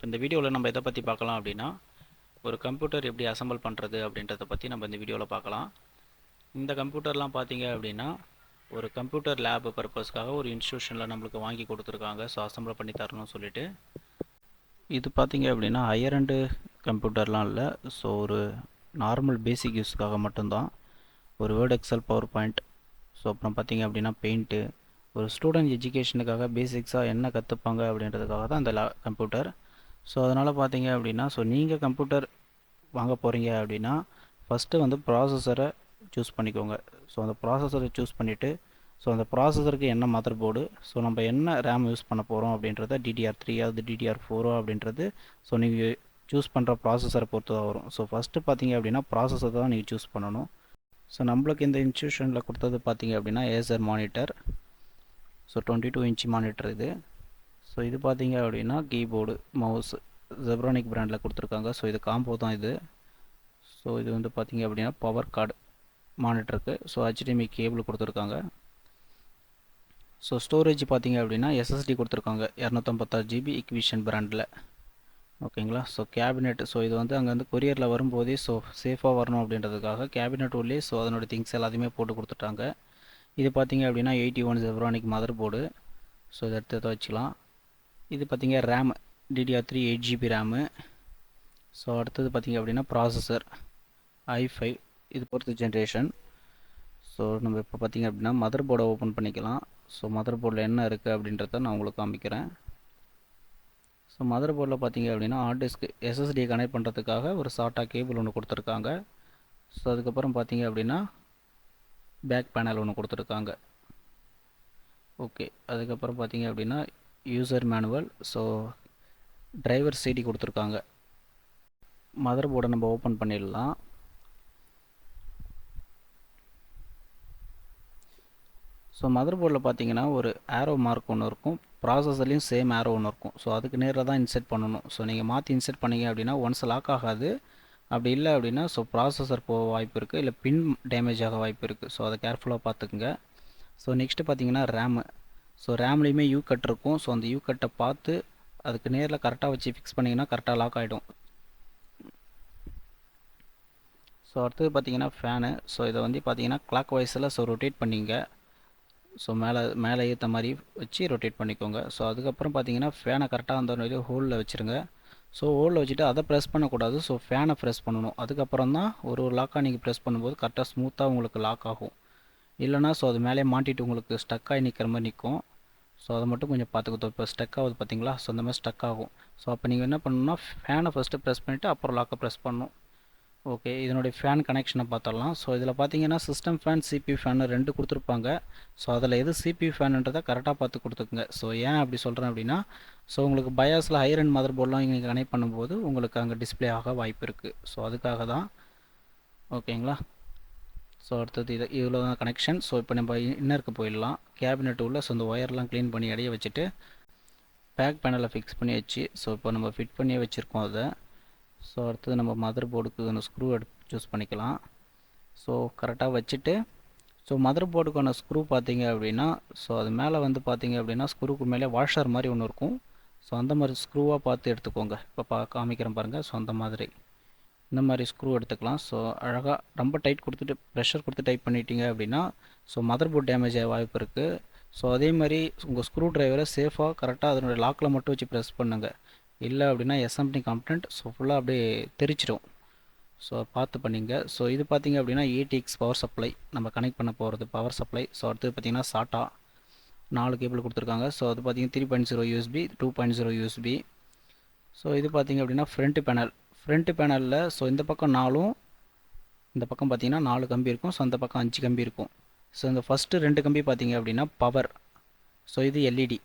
இந்த வீடியோவில் நம்ம எதை பற்றி பார்க்கலாம் அப்படின்னா, ஒரு கம்ப்யூட்டர் எப்படி அசெம்பிள் பண்ணுறது அப்படின்றத பற்றி நம்ம இந்த வீடியோவில் பார்க்கலாம். இந்த கம்ப்யூட்டர்லாம் பார்த்தீங்க அப்படின்னா, ஒரு கம்ப்யூட்டர் லேப் பர்பஸ்க்காக ஒரு இன்ஸ்டியூஷனில் நம்மளுக்கு வாங்கி கொடுத்துருக்காங்க. ஸோ அசெம்பிள் பண்ணி தரணும்னு சொல்லிட்டு. இது பார்த்தீங்க அப்படின்னா ஹையர் அண்டு கம்ப்யூட்டர்லாம் இல்லை. ஸோ ஒரு நார்மல் பேசிக் யூஸ்க்காக மட்டும்தான். ஒரு Word, Excel, PowerPoint, so அப்புறம் பார்த்தீங்க அப்படின்னா பெயிண்ட்டு, ஒரு ஸ்டூடெண்ட் எஜுகேஷனுக்காக பேசிக்ஸாக என்ன கற்றுப்பாங்க அப்படின்றதுக்காக தான் இந்த கம்ப்யூட்டர். ஸோ அதனால் பார்த்தீங்க அப்படின்னா, நீங்கள் கம்ப்யூட்டர் வாங்க போகிறீங்க அப்படின்னா ஃபஸ்ட்டு வந்து ப்ராசஸரை சூஸ் பண்ணிக்கோங்க. ஸோ அந்த ப்ராசஸரை சூஸ் பண்ணிவிட்டு, ஸோ அந்த ப்ராசஸருக்கு என்ன மதர் போர்டு, ஸோ நம்ம என்ன ரேம் யூஸ் பண்ண போகிறோம் அப்படின்றத DDR3 அது DDR4 அப்படின்றது ஸோ நீங்கள் சூஸ் பண்ணுற ப்ராசஸரை பொறுத்து தான் வரும். ஸோ ஃபஸ்ட்டு பார்த்தீங்க அப்படின்னா ப்ராசஸர் தான் நீங்கள் சூஸ் பண்ணணும். ஸோ நம்மளுக்கு இந்த இன்ஸ்டியூஷனில் கொடுத்தது பார்த்தீங்க அப்படின்னா Acer monitor. So 22 inch monitor இது. ஸோ இது பார்த்தீங்க அப்படின்னா கீபோர்டு, மவுஸ் ஜெப்ரானிக் பிராண்டில் கொடுத்துருக்காங்க. ஸோ இது காம்போ தான் இது. ஸோ இது வந்து பார்த்தீங்க அப்படின்னா பவர் கார்டு மானிட்டருக்கு. ஸோ HDMI கேபிள் கொடுத்துருக்காங்க. ஸோ ஸ்டோரேஜ் பார்த்தீங்க அப்படின்னா SSD கொடுத்துருக்காங்க 256 GB இக்விஷன் பிராண்டில். ஓகேங்களா. ஸோ கேபினெட், ஸோ இது வந்து அங்கே வந்து கொரியரில் வரும்போதே ஸோ சேஃபாக வரணும் அப்படின்றதுக்காக கேபினெட் உள்ளே ஸோ அதனோட திங்ஸ் எல்லாத்தையுமே போட்டு கொடுத்துட்டாங்க. இது பார்த்தீங்க அப்படின்னா 81 ஜெப்ரானிக் மதர் போர்டு. ஸோ இதை எடுத்து வச்சுக்கலாம். இது பார்த்தீங்க RAM DDR3 8 GB RAM. So அடுத்தது பார்த்தீங்க அப்படின்னா ப்ராசஸர் i5, இது பொறுத்து ஜென்ரேஷன். ஸோ நம்ம இப்போ பார்த்தீங்க அப்படின்னா மதர் போர்டை ஓப்பன் பண்ணிக்கலாம். ஸோ மதர் போர்டில் என்ன இருக்குது அப்படின்றத நான் உங்களுக்கு காமிக்கிறேன். ஸோ மதர் போர்டில் பார்த்தீங்க அப்படின்னா ஹார்ட் டிஸ்க் SSD கனெக்ட் பண்ணுறதுக்காக ஒரு சாட்டா கேபிள் ஒன்று கொடுத்துருக்காங்க. ஸோ அதுக்கப்புறம் பார்த்தீங்க அப்படின்னா பேக் பேனல் ஒன்று கொடுத்துருக்காங்க. ஓகே, அதுக்கப்புறம் பார்த்தீங்க அப்படின்னா user manual, so driver CD கொடுத்துருக்காங்க. மதர் போர்டை நம்ம ஓப்பன் பண்ணிடலாம். ஸோ மதர் போர்டில் பார்த்தீங்கன்னா ஒரு ஆரோ மார்க் ஒன்று இருக்கும், ப்ராசஸர்லேயும் சேம் ஆரோ ஒன்று இருக்கும். ஸோ அதுக்கு நேரில் தான் இன்செர்ட் பண்ணணும். ஸோ நீங்கள் மாற்றி இன்செர்ட் பண்ணீங்க அப்படின்னா ஒன்ஸ் லாக் ஆகாது. அப்படி இல்லை அப்படின்னா ஸோ ப்ராசஸர் போக வாய்ப்பு இருக்குது, இல்லை பின் டேமேஜ் ஆக வாய்ப்பு இருக்குது. ஸோ அதை கேர்ஃபுல்லாக பார்த்துக்குங்க. ஸோ நெக்ஸ்ட்டு பார்த்தீங்கன்னா ரேமு. ஸோ ரேம்லேயுமே யூ கட் இருக்கும். ஸோ அந்த யூ கட்டை பார்த்து அதுக்கு நேரில் கரெக்டாக வச்சு ஃபிக்ஸ் பண்ணிங்கன்னா கரெக்டாக லாக் ஆகிடும். ஸோ அடுத்தது பார்த்தீங்கன்னா ஃபேனு. ஸோ இதை வந்து பார்த்தீங்கன்னா கிளாக் வைஸில் ஸோ ரொட்டேட் பண்ணிங்க. ஸோ மேலே ஏற்ற மாதிரி வச்சு ரொட்டேட் பண்ணிக்கோங்க. ஸோ அதுக்கப்புறம் பார்த்தீங்கன்னா ஃபேனை கரெக்டாக அந்த ஹோலில் வச்சுருங்க. ஸோ ஹோலில் வச்சுட்டு அதை ப்ரெஸ் பண்ணக்கூடாது. ஸோ ஃபேனை ப்ரெஸ் பண்ணணும். அதுக்கப்புறம் தான் ஒரு லாக்காக நீங்கள் ப்ரெஸ் பண்ணும்போது கரெக்டாக ஸ்மூத்தாக உங்களுக்கு லாக் ஆகும். இல்லைனா ஸோ அது மேலே மாட்டிட்டு உங்களுக்கு ஸ்டக் ஆகி நிற்கிற மாதிரி நிற்கும். ஸோ அதை மட்டும் கொஞ்சம் பார்த்துக்கிட்டோம். இப்போ ஸ்டக் ஆகுது பார்த்தீங்களா. ஸோ அந்த மாதிரி ஸ்டக் ஆகும். ஸோ அப்போ நீங்கள் என்ன பண்ணணும்னா ஃபேனை ஃபஸ்ட்டு ப்ரெஸ் பண்ணிவிட்டு அப்புறம் லாக்கை ப்ரெஸ் பண்ணணும். ஓகே, இதனுடைய ஃபேன் கனெக்ஷனை பார்த்துடலாம். ஸோ இதில் பார்த்தீங்கன்னா சிஸ்டம் ஃபேன், CPU ஃபேன் ரெண்டு கொடுத்துருப்பாங்க. ஸோ அதில் எது CPU ஃபேனுன்றதை கரெக்டாக பார்த்து கொடுத்துக்குங்க. ஸோ ஏன் அப்படி சொல்கிறேன் அப்படின்னா, ஸோ உங்களுக்கு பயாஸில் ஹையர் அண்ட் மதர் போர்டெலாம் நீங்கள் கனெக்ட் பண்ணும்போது உங்களுக்கு அங்கே டிஸ்பிளே ஆக வாய்ப்பு இருக்குது. ஸோ அதுக்காக தான். ஓகேங்களா. ஸோ அடுத்தது இவ்வளோ தான் கனெக்ஷன். ஸோ இப்போ நம்ம இன்னருக்கு போயிடலாம். கேபினெட் உள்ள ஸோ இந்த ஒயர்லாம் க்ளீன் பண்ணி இடையே வச்சுட்டு பேக் பேனலை ஃபிக்ஸ் பண்ணி வச்சு ஸோ இப்போ நம்ம ஃபிட் பண்ணியே வச்சுருக்கோம் அதை. ஸோ அடுத்தது நம்ம மதர் போர்டுக்கு அந்த ஸ்க்ரூ சூஸ் பண்ணிக்கலாம். ஸோ கரெக்டாக வச்சுட்டு ஸோ மதர் போர்டுக்கான ஸ்க்ரூ பார்த்தீங்க அப்படின்னா ஸோ அது மேலே வந்து பார்த்தீங்க அப்படின்னா ஸ்க்ரூக்கு மேலே வாஷர் மாதிரி ஒன்று இருக்கும். ஸோ அந்த மாதிரி ஸ்க்ரூவாக பார்த்து எடுத்துக்கோங்க. இப்போ காமிக்கிறேன் பாருங்கள். ஸோ அந்த மாதிரி இந்த மாதிரி ஸ்க்ரூ எடுத்துக்கலாம். ஸோ அழகாக ரொம்ப டைட் கொடுத்துட்டு ப்ரெஷர் கொடுத்து டைட் பண்ணிட்டீங்க அப்படின்னா ஸோ மதர் போர்டு டேமேஜ் ஆக வாய்ப்பு இருக்குது. ஸோ அதே மாதிரி உங்கள் ஸ்க்ரூ ட்ரைவரை சேஃபாக கரெக்டாக அதனுடைய லாக்கில் மட்டும் வச்சு ப்ரெஸ் பண்ணுங்கள். இல்லை அப்படின்னா SMT கம்ப்ளைண்ட் ஸோ ஃபுல்லாக அப்படியே தெரிச்சிடும். ஸோ பார்த்து பண்ணிங்க. ஸோ இது பார்த்தீங்க அப்படின்னா ATX பவர் சப்ளை நம்ம கனெக்ட் பண்ண போகிறது பவர் சப்ளை. ஸோ அடுத்தது பார்த்தீங்கன்னா சாட்டா 4 கேபிள் கொடுத்துருக்காங்க. ஸோ அது பார்த்தீங்கன்னா 3.0 USB, 2.0 USB. ஸோ இது பார்த்தீங்க அப்படின்னா ஃப்ரண்ட் பேனலில் ஸோ இந்த பக்கம் 4ம் இந்த பக்கம் பார்த்தீங்கன்னா 4 கம்பி இருக்கும். ஸோ அந்த பக்கம் 5 கம்பி இருக்கும். ஸோ இந்த ஃபஸ்ட்டு 2 கம்பி பார்த்தீங்க அப்படின்னா பவர். ஸோ இது LED.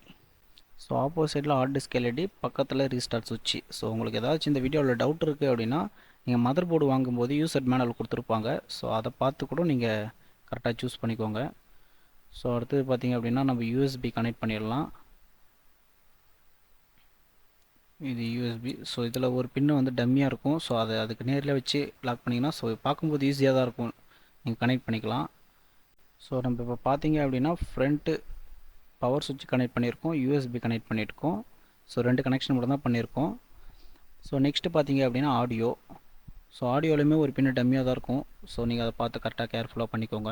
ஸோ ஆப்போசிட்டில் ஹார்ட் டிஸ்க் LED, பக்கத்தில் ரீஸ்டார்ட் சுவிட்ச். ஸோ உங்களுக்கு ஏதாச்சும் இந்த வீடியோவில் டவுட் இருக்குது அப்படின்னா நீங்கள் மதர் போர்டு வாங்கும்போது யூசர் மேனுவல் கொடுத்துருப்பாங்க. ஸோ அதை பார்த்து கூட நீங்கள் கரெக்டாக சூஸ் பண்ணிக்கோங்க. ஸோ அடுத்தது பார்த்தீங்க அப்படின்னா நம்ம USB கனெக்ட் பண்ணிடலாம். இது USB. ஸோ இதில் ஒரு பின்னு வந்து டம்மியாக இருக்கும். ஸோ அதை அதுக்கு நேரில் வச்சு லாக் பண்ணிங்கன்னா ஸோ பார்க்கும்போது ஈஸியாக தான் இருக்கும். நீங்கள் கனெக்ட் பண்ணிக்கலாம். ஸோ நம்ம இப்போ பார்த்தீங்க அப்படின்னா ஃப்ரண்ட்டு பவர் சுவிட்ச் கனெக்ட் பண்ணியிருக்கோம், USB கனெக்ட் பண்ணியிருக்கோம். ஸோ 2 கனெக்ஷன் மட்டும் தான் பண்ணியிருக்கோம். ஸோ நெக்ஸ்ட்டு பார்த்தீங்க அப்படின்னா ஆடியோ. ஸோ ஆடியோலையுமே ஒரு பின்னு டம்மியாக தான் இருக்கும். ஸோ நீங்கள் அதை பார்த்து கரெக்டாக கேர்ஃபுல்லாக பண்ணிக்கோங்க.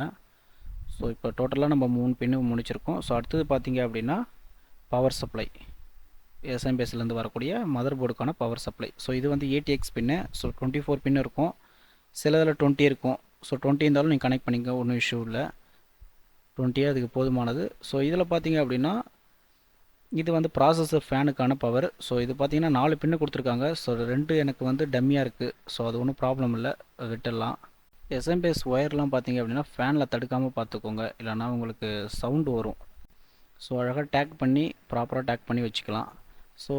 ஸோ இப்போ டோட்டலாக நம்ம 3 பின்னு முடிச்சிருக்கோம். ஸோ அடுத்தது பார்த்தீங்க அப்படின்னா பவர் சப்ளை. எஸ்எம்பிஎஸ்லேருந்து வரக்கூடிய மதர் போர்டுக்கான பவர் சப்ளை. ஸோ இது வந்து ஏடிஎக்ஸ் பின்னு. ஸோ 24 பின்னு இருக்கும், சிலதில் 20 இருக்கும். ஸோ 20 இருந்தாலும் நீங்கள் கனெக்ட் பண்ணிக்க, ஒன்றும் இஷ்யூ இல்லை. 20 அதுக்கு போதுமானது. ஸோ இதில் பார்த்தீங்க அப்படின்னா இது வந்து ப்ராசஸர் ஃபேனுக்கான பவர். ஸோ இது பார்த்தீங்கன்னா 4 பின்னு கொடுத்துருக்காங்க. ஸோ 2 எனக்கு வந்து டம்மியாக இருக்குது. ஸோ அது ஒன்றும் ப்ராப்ளம் இல்லை, விட்டுடலாம். எஸ்எம்பிஎஸ் ஒயர்லாம் பார்த்தீங்க அப்படின்னா ஃபேனில் தடுக்காமல் பார்த்துக்கோங்க, இல்லைனா உங்களுக்கு சவுண்டு வரும். ஸோ அழகாக டேக் பண்ணி ப்ராப்பராக டேக் பண்ணி வச்சுக்கலாம். ஸோ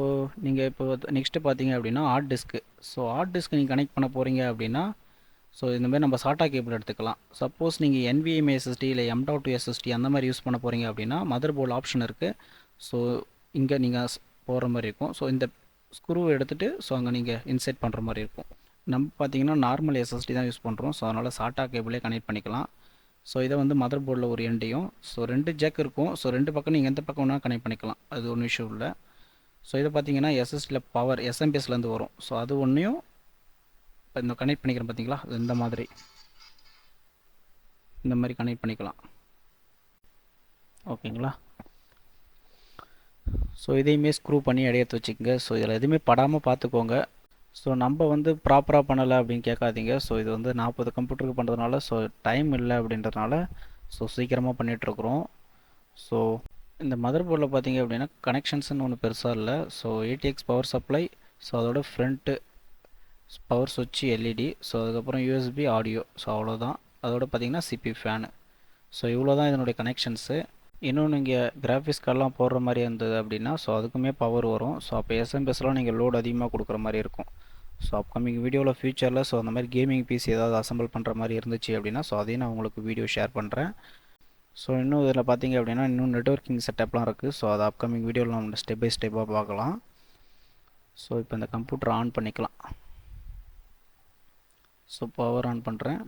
நீங்கள் இப்போ நெக்ஸ்ட்டு பார்த்தீங்க அப்படின்னா hard disk. So hard disk நீங்கள் கனெக்ட் பண்ண போகிறீங்க அப்படின்னா ஸோ இந்தமாதிரி நம்ம சாட்டா கேபிள் எடுத்துக்கலாம். சப்போஸ் நீங்கள் NVMe SSD இல்லை M.2 SSD அந்த மாதிரி யூஸ் பண்ண போகிறீங்க அப்படின்னா மதர் போர்டு ஆப்ஷன் இருக்குது. ஸோ இங்கே நீங்கள் போகிற மாதிரி இருக்கும். ஸோ இந்த ஸ்க்ரூவை எடுத்துகிட்டு ஸோ அங்கே நீங்கள் இன்செர்ட் பண்ணுற மாதிரி இருக்கும். நம்ம பார்த்தீங்கன்னா நார்மல் SSD தான் யூஸ் பண்ணுறோம். ஸோ அதனால் சாட்டா கேபிளே கனெக்ட் பண்ணிக்கலாம். ஸோ இதை வந்து மதர் போர்டில் ஒரு எண்டையும், ஸோ 2 ஜாக் இருக்கும். ஸோ 2 பக்கம் நீங்கள் எந்த பக்கம் வேணால் கனெக்ட் பண்ணிக்கலாம், அது ஒன்றும் இஷ்யூ இல்லை. ஸோ இதை பார்த்தீங்கன்னா SSDயில் பவர் SMPSலேருந்து வரும். ஸோ அது ஒன்றையும் இப்போ இந்த கனெக்ட் பண்ணிக்கிறேன் பார்த்தீங்களா, இந்த மாதிரி கனெக்ட் பண்ணிக்கலாம். ஓகேங்களா. ஸோ இதையுமே ஸ்க்ரூ பண்ணி எடுத்து வச்சுக்கோங்க. ஸோ இதில் எதுவுமே படாமல் பார்த்துக்கோங்க. ஸோ நம்ம வந்து ப்ராப்பராக பண்ணலை அப்படின்னு கேட்காதீங்க. ஸோ இது வந்து 40 கம்ப்யூட்டருக்கு பண்ணுறதுனால ஸோ டைம் இல்லை அப்படின்றதுனால ஸோ சீக்கிரமாக பண்ணிகிட்ருக்குறோம். ஸோ இந்த மதர் போர்டில் பார்த்தீங்க அப்படின்னா கனெக்ஷன்ஸ்னு ஒன்று பெருசாக இல்லை. So ATX power supply, so அதோட ஃப்ரண்ட்டு பவர் சுவிட்ச் LED, ஸோ அதுக்கப்புறம் USB ஆடியோ, ஸோ அவ்வளோதான். அதோட பார்த்தீங்கன்னா CPU ஃபேனு. ஸோ இவ்வளோ தான் இதனுடைய கனெக்ஷன்ஸு. இன்னும் நீங்கள் கிராஃபிக்ஸ் கார்டெலாம் போடுற மாதிரி இருந்தது அப்படின்னா ஸோ அதுக்குமே பவர் வரும். ஸோ அப்போ எஸ்எம்பிஎஸ்லாம் நீங்கள் லோட் அதிகமாக கொடுக்குற மாதிரி இருக்கும். ஸோ அப்கமிங் வீடியோவில் ஃபியூச்சரில் ஸோ அந்த மாதிரி கேமிங் PC ஏதாவது அசம்பிள் பண்ணுற மாதிரி இருந்துச்சு அப்படின்னா ஸோ அதையும் நான் உங்களுக்கு வீடியோ ஷேர் பண்ணுறேன். ஸோ இன்னும் இதில் பார்த்தீங்க அப்படின்னா இன்னும் நெட்வொர்க்கிங் செட்டப்லாம் இருக்குது. ஸோ அது அப்கமிங் வீடியோவில் நம்ம ஸ்டெப் பை ஸ்டெப்பாக பார்க்கலாம். ஸோ இப்போ இந்த கம்ப்யூட்டர் ஆன் பண்ணிக்கலாம். ஸோ பவர் ஆன் பண்ணுறேன்.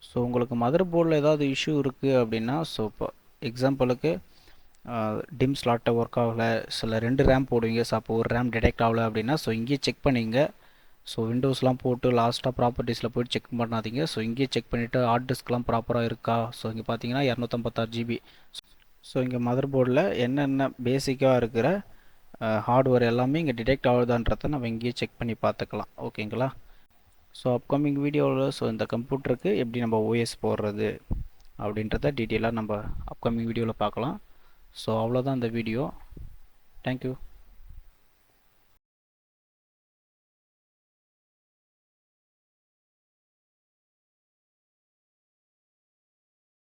ஸோ உங்களுக்கு மதர் போர்டில் ஏதாவது இஷ்யூ இருக்குது அப்படின்னா ஸோ இப்போ எக்ஸாம்பிளுக்கு டிம் ஸ்லாட்டை ஒர்க் ஆகலை, சில 2 ரேம் போடுவீங்க. ஸோ அப்போ ஒரு ரேம் டிடெக்ட் ஆகலை அப்படின்னா ஸோ இங்கேயே செக் பண்ணிங்க. ஸோ விண்டோஸ்லாம் போட்டு லாஸ்ட்டாக ப்ராப்பர்ட்டிஸில் போய்ட்டு செக் பண்ணாதீங்க. ஸோ இங்கேயே செக் பண்ணிவிட்டு ஹார்ட் டிஸ்க்லாம் ப்ராப்பராக இருக்கா. ஸோ இங்கே பார்த்தீங்கன்னா 256 GB. ஸோ இங்கே மதர் போர்டில் என்னென்ன பேசிக்காக இருக்கிற ஹார்ட்வேர் எல்லாமே இங்கே டிடெக்ட் ஆகுதான்றதை நம்ம இங்கேயே செக் பண்ணி பார்த்துக்கலாம். ஓகேங்களா. ஸோ அப்கமிங் வீடியோவில் ஸோ இந்த கம்ப்யூட்டருக்கு எப்படி நம்ம OS போடுறது அப்படின்றத டீட்டெயிலாக நம்ம அப்கமிங் வீடியோவில் பார்க்கலாம். ஸோ அவ்வளோதான் இந்த வீடியோ. தேங்க்யூ.